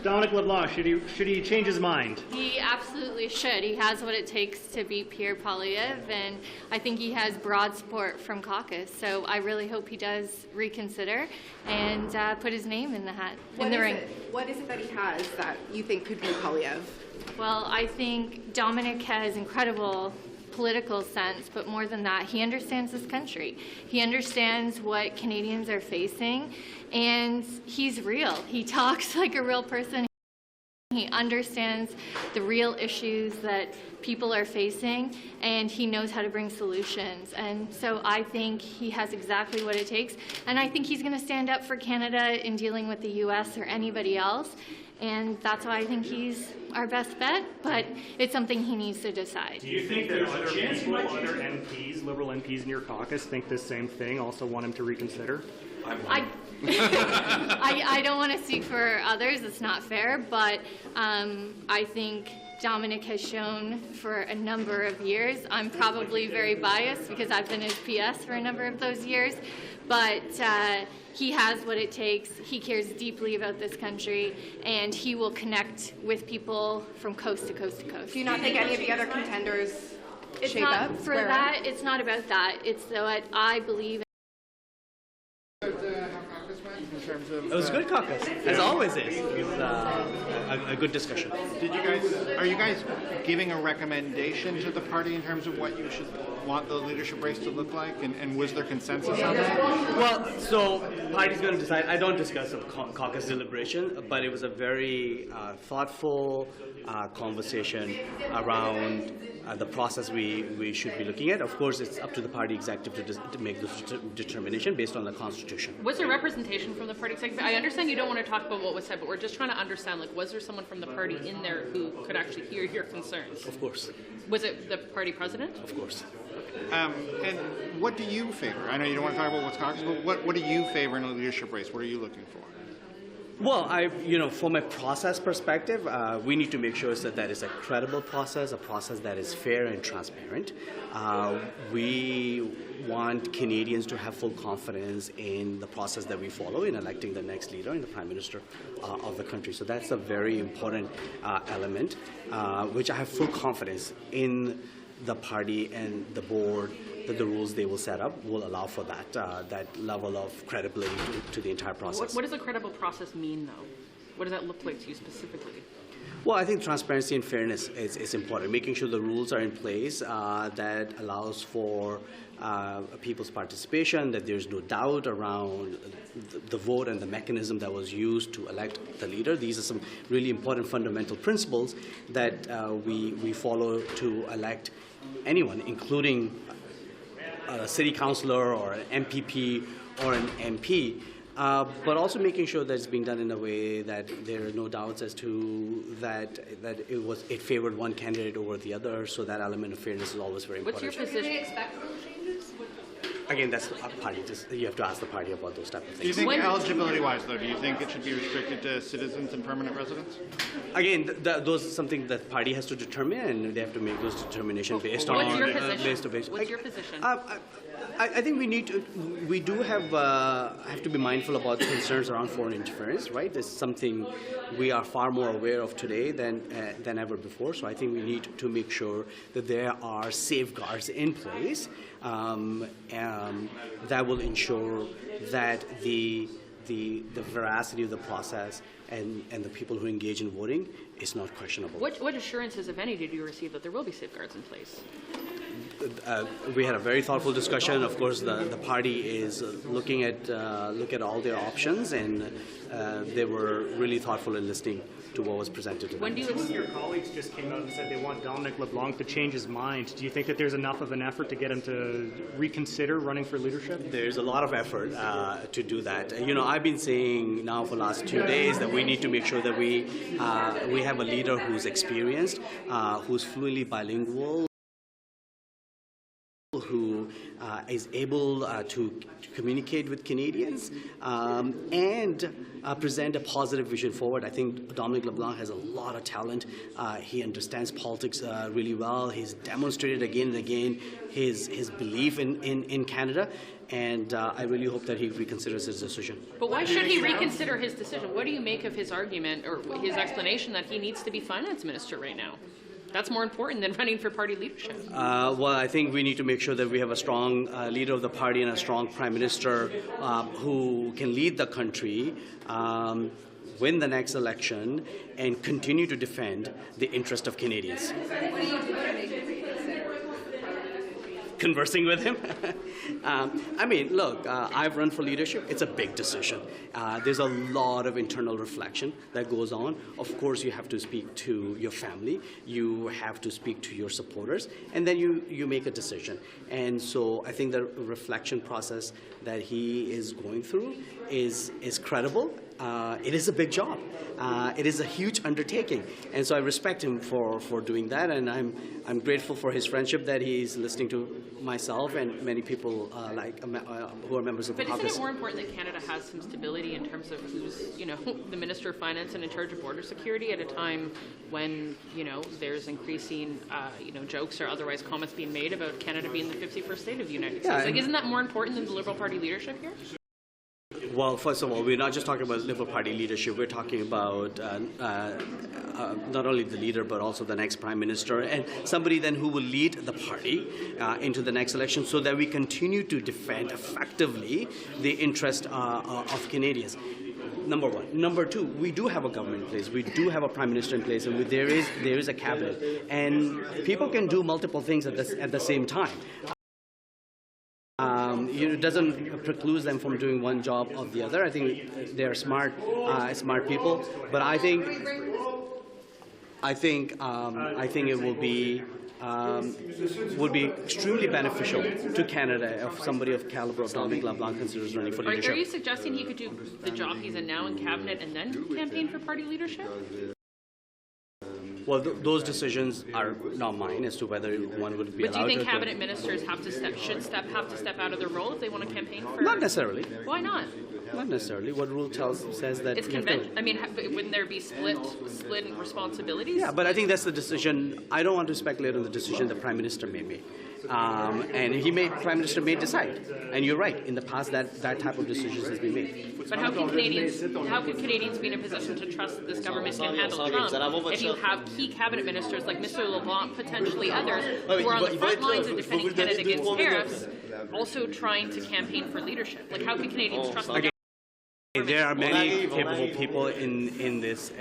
Dominic LeBlanc, should he change his mind? He absolutely should. He has what it takes to beat Pierre Poilievre, and I think he has broad support from caucus. So I really hope he does reconsider and put his name in the hat, in the ring. What is it that he has that you think could beat Poilievre? Well, I think Dominic has incredible political sense, but more than that, he understands this country. He understands what Canadians are facing, and he's real. He talks like a real person. He understands the real issues that people are facing, and he knows how to bring solutions. And so I think he has exactly what it takes, and I think he's going to stand up for Canada in dealing with the U.S. or anybody else. And that's why I think he's our best bet, but it's something he needs to decide. Do you think that other people, other MPs, Liberal MPs in your caucus, think the same thing, also want him to reconsider? I don't want to speak for others, it's not fair, but I think Dominic has shown for a number of years. I'm probably very biased because I've been his PS for a number of those years, but he has what it takes. He cares deeply about this country, and he will connect with people from coast to coast to coast. Do you not think any of the other contenders shape not, up? For that, it's not about that. It's what I believe. It was a good caucus, as always is. It was a good discussion. Are you guys giving a recommendation to the party in terms of what you should want the leadership race to look like, and was there consensus on that? Well, so party's going to decide. I don't discuss a caucus deliberation, but it was a very thoughtful conversation around the process we should be looking at. Of course, it's up to the party executive to make this determination based on the Constitution. Was there representation from the party executive? I understand you don't want to talk about what was said, but we're just trying to understand, like, was there someone from the party in there who could actually hear your concerns? Of course. Was it the party president? Of course. And what do you favor? I know you don't want to talk about what's caucus, but what do you favor in a leadership race? What are you looking for? Well, from a process perspective, we need to make sure that is a credible process, a process that is fair and transparent. We want Canadians to have full confidence in the process that we follow in electing the next leader and the Prime Minister of the country. So that's a very important element, which I have full confidence in the party and the board that the rules they will set up will allow for that level of credibility to the entire process. What does a credible process mean, though? What does that look like to you specifically? Well, I think transparency and fairness is important. Making sure the rules are in place that allows for people's participation, that there's no doubt around the vote and the mechanism that was used to elect the leader. These are some really important fundamental principles that we follow to elect anyone, including a city councillor or an MPP or an MP, but also making sure that it's being done in a way that there are no doubts as to that it favored one candidate over the other. So that element of fairness is always very important. What's your position? Do you expect those changes? Again, that's a party. You have to ask the party about those type of things. Do you think eligibility-wise, though, do you think it should be restricted to citizens and permanent residents? Again, those is something that party has to determine, and they have to make those determinations based on. What's your position? What's your position? I think we do have to be mindful about the concerns around foreign interference, right? This is something we are far more aware of today than ever before. So I think we need to make sure that there are safeguards in place that will ensure that the veracity of the process and the people who engage in voting is not questionable. What assurances, if any, did you receive that there will be safeguards in place? We had a very thoughtful discussion. Of course, the party is looking at all their options, and they were really thoughtful in listening to what was presented to them. When do you Some of your colleagues just came out and said they want Dominic LeBlanc to change his mind. Do you think that there's enough of an effort to get him to reconsider running for leadership? There's a lot of effort to do that. I've been saying now for the last 2 days that we need to make sure that we have a leader who's experienced, who's fluently bilingual, who is able to communicate with Canadians and present a positive vision forward. I think Dominic LeBlanc has a lot of talent. He understands politics really well. He's demonstrated again and again his belief in Canada. And I really hope that he reconsiders his decision. But why should he reconsider his decision? What do you make of his argument or his explanation that he needs to be finance minister right now? That's more important than running for party leadership. Well, I think we need to make sure that we have a strong leader of the party and a strong prime minister who can lead the country, win the next election, and continue to defend the interest of Canadians. Conversing with him. I mean, look, I've run for leadership. It's a big decision. There's a lot of internal reflection that goes on. Of course, you have to speak to your family. You have to speak to your supporters, and then you make a decision. And so I think the reflection process that he is going through is credible. It is a big job. It is a huge undertaking, and so I respect him for doing that, and I'm grateful for his friendship that he's listening to myself and many people who are members of the caucus. But isn't it more important that Canada has some stability in terms of who's, the Minister of Finance and in charge of border security at a time when, there's increasing, jokes or otherwise comments being made about Canada being the 51st state of the United States? Like, isn't that more important than the Liberal Party leadership here? Well, first of all, we're not just talking about Liberal Party leadership. We're talking about not only the leader, but also the next prime minister and somebody then who will lead the party into the next election so that we continue to defend effectively the interest of Canadians. Number one. Number two, we do have a government in place. We do have a prime minister in place, and there is a cabinet. And people can do multiple things at the same time. It doesn't preclude them from doing one job or the other. I think they're smart people, but I think it would be extremely beneficial to Canada if somebody of caliber of Dominic LeBlanc considers running for leadership. Are you suggesting he could do the job he's in now in cabinet and then campaign for party leadership? Well, those decisions are not mine as to whether one would be allowed to. But do you think cabinet ministers have to step out of their role if they want to campaign for? Not necessarily. Why not? Not necessarily. What rule says that? It's convention. I mean, wouldn't there be split responsibilities? Yeah, but I think that's the decision. I don't want to speculate on the decision the Prime Minister may make. And Prime Minister may decide. And you're right. In the past, that type of decisions has been made. But how can Canadians be in a position to trust that this government can handle Trump if you have key cabinet ministers like Mr. LeBlanc, potentially others, who are on the front lines of defending Canada against tariffs, also trying to campaign for leadership? Like, how can Canadians trust the government? There are many capable people in this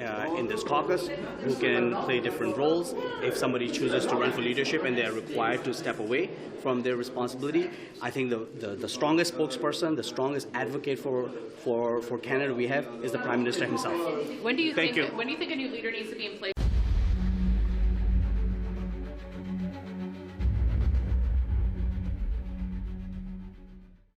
caucus who can play different roles. If somebody chooses to run for leadership and they are required to step away from their responsibility, I think the strongest spokesperson, the strongest advocate for Canada we have is the Prime Minister himself. When do you think a new leader needs to be in place?